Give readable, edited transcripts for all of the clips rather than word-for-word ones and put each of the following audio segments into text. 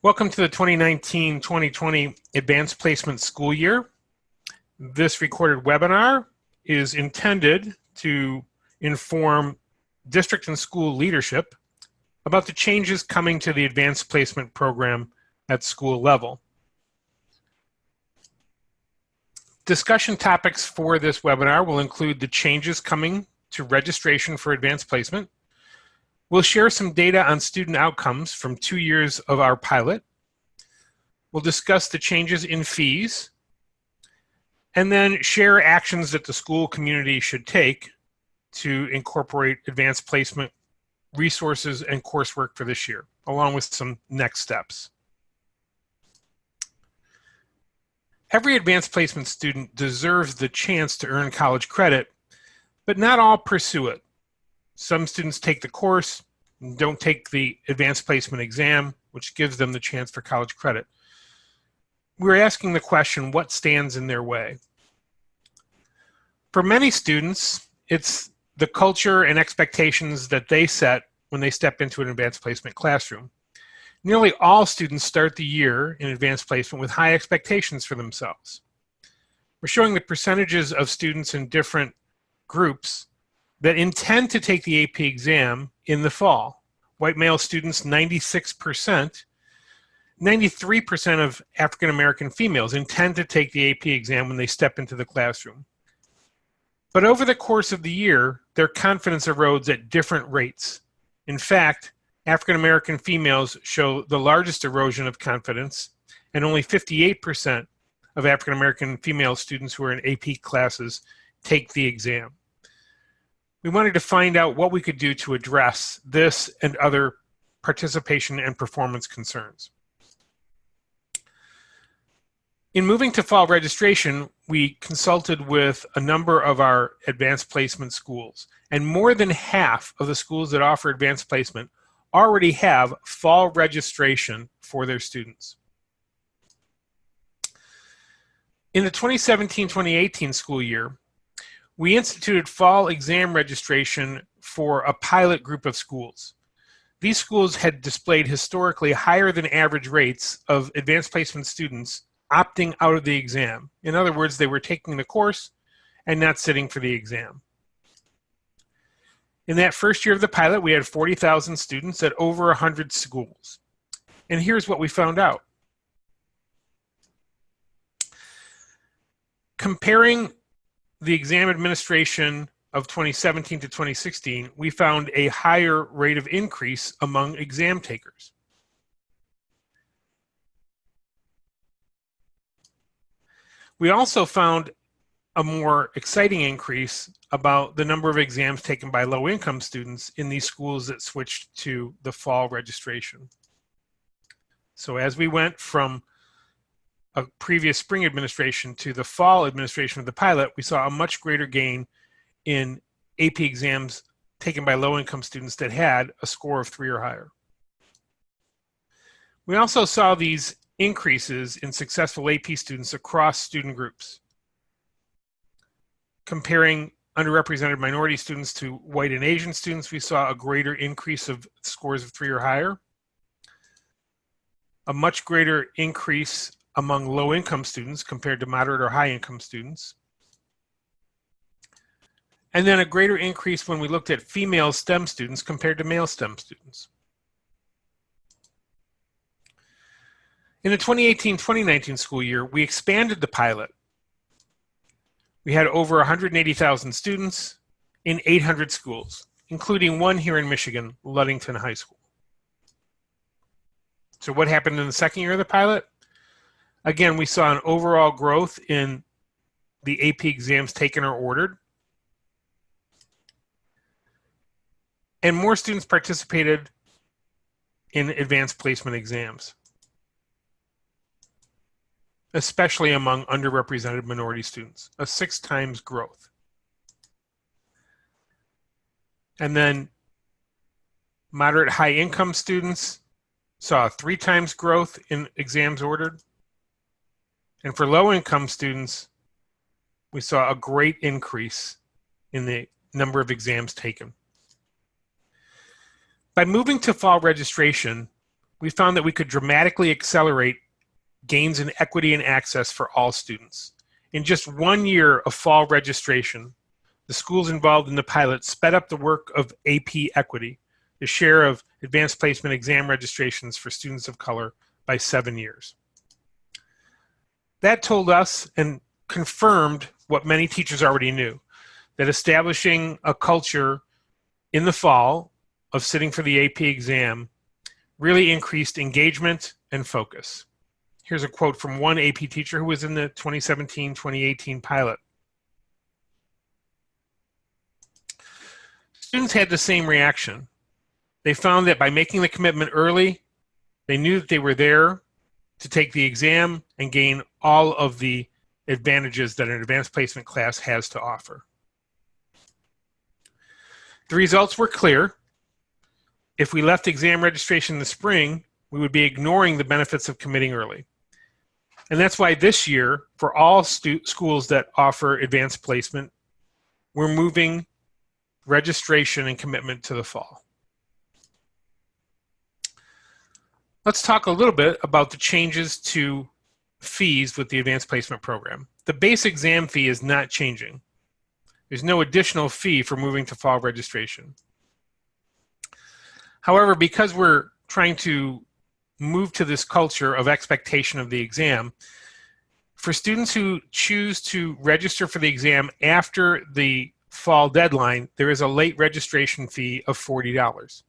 Welcome to the 2019-2020 Advanced Placement School Year. This recorded webinar is intended to inform district and school leadership about the changes coming to the advanced placement program at school level. Discussion topics for this webinar will include the changes coming to registration for advanced placement. We'll share some data on student outcomes from 2 years of our pilot. We'll discuss the changes in fees, and then share actions that the school community should take to incorporate advanced placement resources and coursework for this year, along with some next steps. Every advanced placement student deserves the chance to earn college credit, but not all pursue it. Some students take the course and don't take the advanced placement exam, which gives them the chance for college credit. We're asking the question, what stands in their way? For many students, it's the culture and expectations that they set when they step into an advanced placement classroom. Nearly all students start the year in advanced placement with high expectations for themselves. We're showing the percentages of students in different groups that intend to take the AP exam in the fall. White male students, 96%. 93% of African American females intend to take the AP exam when they step into the classroom. But over the course of the year, their confidence erodes at different rates. In fact, African American females show the largest erosion of confidence, and only 58% of African American female students who are in AP classes take the exam. We wanted to find out what we could do to address this and other participation and performance concerns. In moving to fall registration, we consulted with a number of our advanced placement schools, and more than half of the schools that offer advanced placement already have fall registration for their students. In the 2017-2018 school year, we instituted fall exam registration for a pilot group of schools. These schools had displayed historically higher than average rates of advanced placement students opting out of the exam. In other words, they were taking the course and not sitting for the exam. In that first year of the pilot, we had 40,000 students at over 100 schools. And here's what we found out. Comparing the exam administration of 2017 to 2016, we found a higher rate of increase among exam takers. We also found a more exciting increase about the number of exams taken by low-income students in these schools that switched to the fall registration. So as we went from a previous spring administration to the fall administration of the pilot, we saw a much greater gain in AP exams taken by low-income students that had a score of 3 or higher. We also saw these increases in successful AP students across student groups. Comparing underrepresented minority students to white and Asian students, we saw a greater increase of scores of 3 or higher, a much greater increase among low-income students compared to moderate or high-income students, and then a greater increase when we looked at female STEM students compared to male STEM students. In the 2018-2019 school year, we expanded the pilot. We had over 180,000 students in 800 schools, including one here in Michigan, Ludington High School. So what happened in the second year of the pilot? Again, we saw an overall growth in the AP exams taken or ordered. And more students participated in advanced placement exams, especially among underrepresented minority students, a 6 times growth. And then moderate high income students saw a 3 times growth in exams ordered. And for low income students, we saw a great increase in the number of exams taken. By moving to fall registration, we found that we could dramatically accelerate gains in equity and access for all students. In just 1 year of fall registration, the schools involved in the pilot sped up the work of AP equity, the share of advanced placement exam registrations for students of color, by 7 years. That told us and confirmed what many teachers already knew, that establishing a culture in the fall of sitting for the AP exam really increased engagement and focus. Here's a quote from one AP teacher who was in the 2017-2018 pilot. Students had the same reaction. They found that by making the commitment early, they knew that they were there to take the exam and gain all of the advantages that an advanced placement class has to offer. The results were clear. If we left exam registration in the spring, we would be ignoring the benefits of committing early. And that's why this year, for all schools that offer advanced placement, we're moving registration and commitment to the fall. Let's talk a little bit about the changes to fees with the advanced placement program. The base exam fee is not changing. There's no additional fee for moving to fall registration. However, because we're trying to move to this culture of expectation of the exam, for students who choose to register for the exam after the fall deadline, there is a late registration fee of $40.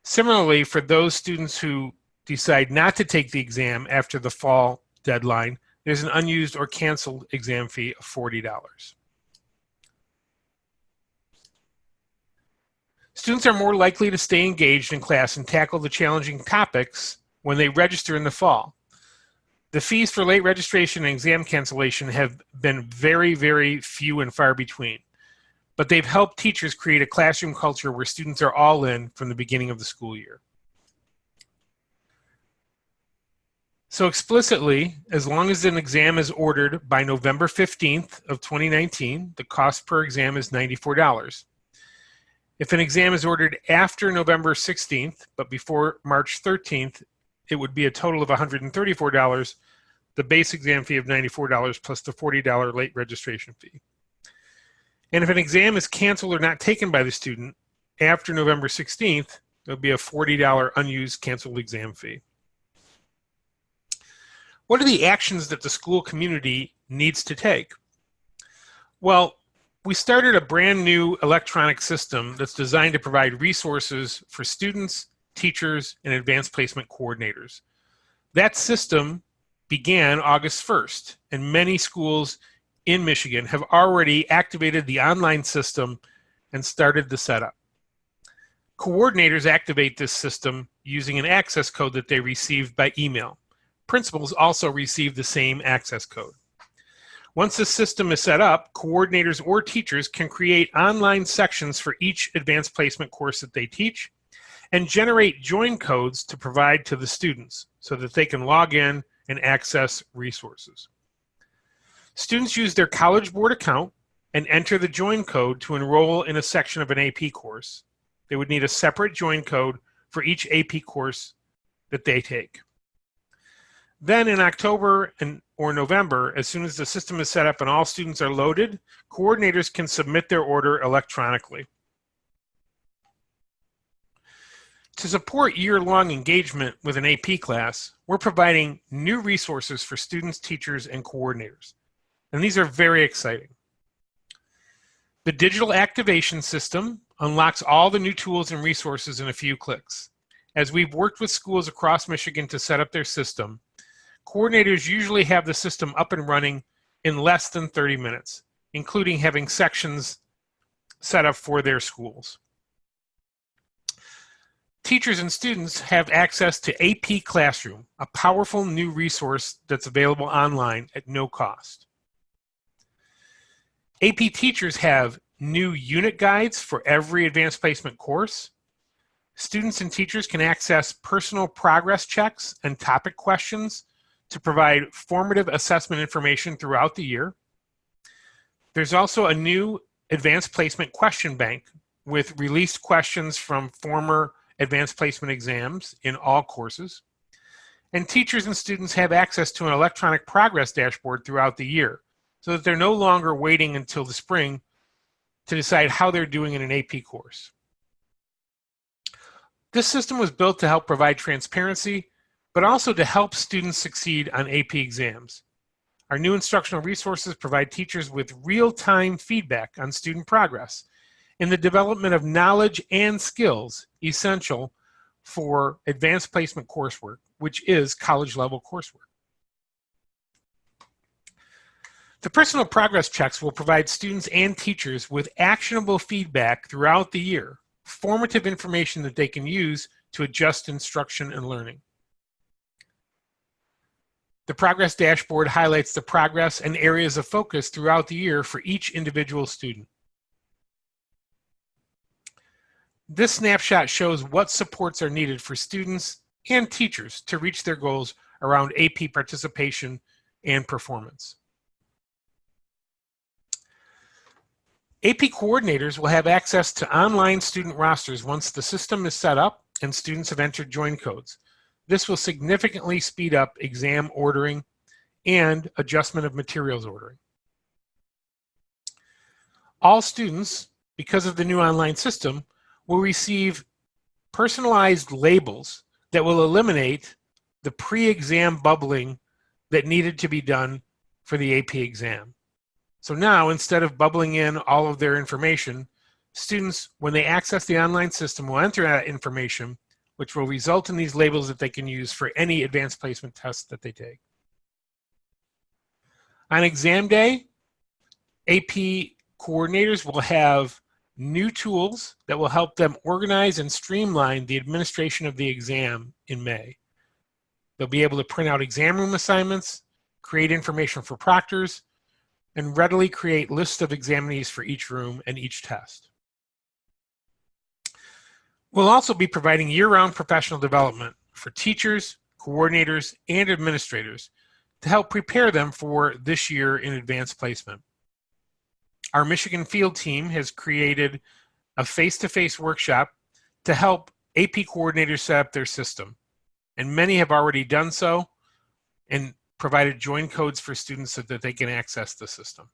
Similarly, for those students who decide not to take the exam after the fall deadline, there's an unused or canceled exam fee of $40. Students are more likely to stay engaged in class and tackle the challenging topics when they register in the fall. The fees for late registration and exam cancellation have been very, very few and far between, but they've helped teachers create a classroom culture where students are all in from the beginning of the school year. So explicitly, as long as an exam is ordered by November 15th of 2019, the cost per exam is $94. If an exam is ordered after November 16th, but before March 13th, it would be a total of $134, the base exam fee of $94 plus the $40 late registration fee. And if an exam is canceled or not taken by the student after November 16th, there'll be a $40 unused canceled exam fee. What are the actions that the school community needs to take? Well, we started a brand new electronic system that's designed to provide resources for students, teachers, and advanced placement coordinators. That system began August 1st, and many schools in Michigan have already activated the online system and started the setup. Coordinators activate this system using an access code that they received by email. Principals also receive the same access code. Once the system is set up, coordinators or teachers can create online sections for each advanced placement course that they teach and generate join codes to provide to the students so that they can log in and access resources. Students use their College Board account and enter the join code to enroll in a section of an AP course. They would need a separate join code for each AP course that they take. Then in October or November, as soon as the system is set up and all students are loaded, coordinators can submit their order electronically. To support year-long engagement with an AP class, we're providing new resources for students, teachers, and coordinators. And these are very exciting. The digital activation system unlocks all the new tools and resources in a few clicks. As we've worked with schools across Michigan to set up their system, coordinators usually have the system up and running in less than 30 minutes, including having sections set up for their schools. Teachers and students have access to AP Classroom, a powerful new resource that's available online at no cost. AP teachers have new unit guides for every advanced placement course. Students and teachers can access personal progress checks and topic questions to provide formative assessment information throughout the year. There's also a new advanced placement question bank with released questions from former advanced placement exams in all courses. And teachers and students have access to an electronic progress dashboard throughout the year, so that they're no longer waiting until the spring to decide how they're doing in an AP course. This system was built to help provide transparency, but also to help students succeed on AP exams. Our new instructional resources provide teachers with real-time feedback on student progress in the development of knowledge and skills essential for advanced placement coursework, which is college-level coursework. The personal progress checks will provide students and teachers with actionable feedback throughout the year, formative information that they can use to adjust instruction and learning. The progress dashboard highlights the progress and areas of focus throughout the year for each individual student. This snapshot shows what supports are needed for students and teachers to reach their goals around AP participation and performance. AP coordinators will have access to online student rosters once the system is set up and students have entered join codes. This will significantly speed up exam ordering and adjustment of materials ordering. All students, because of the new online system, will receive personalized labels that will eliminate the pre-exam bubbling that needed to be done for the AP exam. So now, instead of bubbling in all of their information, students, when they access the online system, will enter that information, which will result in these labels that they can use for any advanced placement test that they take. On exam day, AP coordinators will have new tools that will help them organize and streamline the administration of the exam in May. They'll be able to print out exam room assignments, create information for proctors, and readily create lists of examinees for each room and each test. We'll also be providing year-round professional development for teachers, coordinators, and administrators to help prepare them for this year in advanced placement. Our Michigan field team has created a face-to-face workshop to help AP coordinators set up their system, and many have already done so and provided join codes for students so that they can access the system.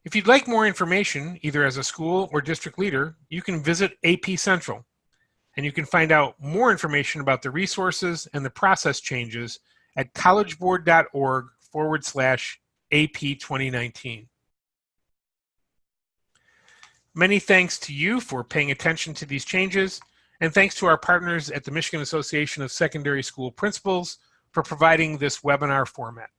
If you'd like more information, either as a school or district leader, you can visit AP Central, and you can find out more information about the resources and the process changes at collegeboard.org/AP 2019. Many thanks to you for paying attention to these changes, and thanks to our partners at the Michigan Association of Secondary School Principals for providing this webinar format.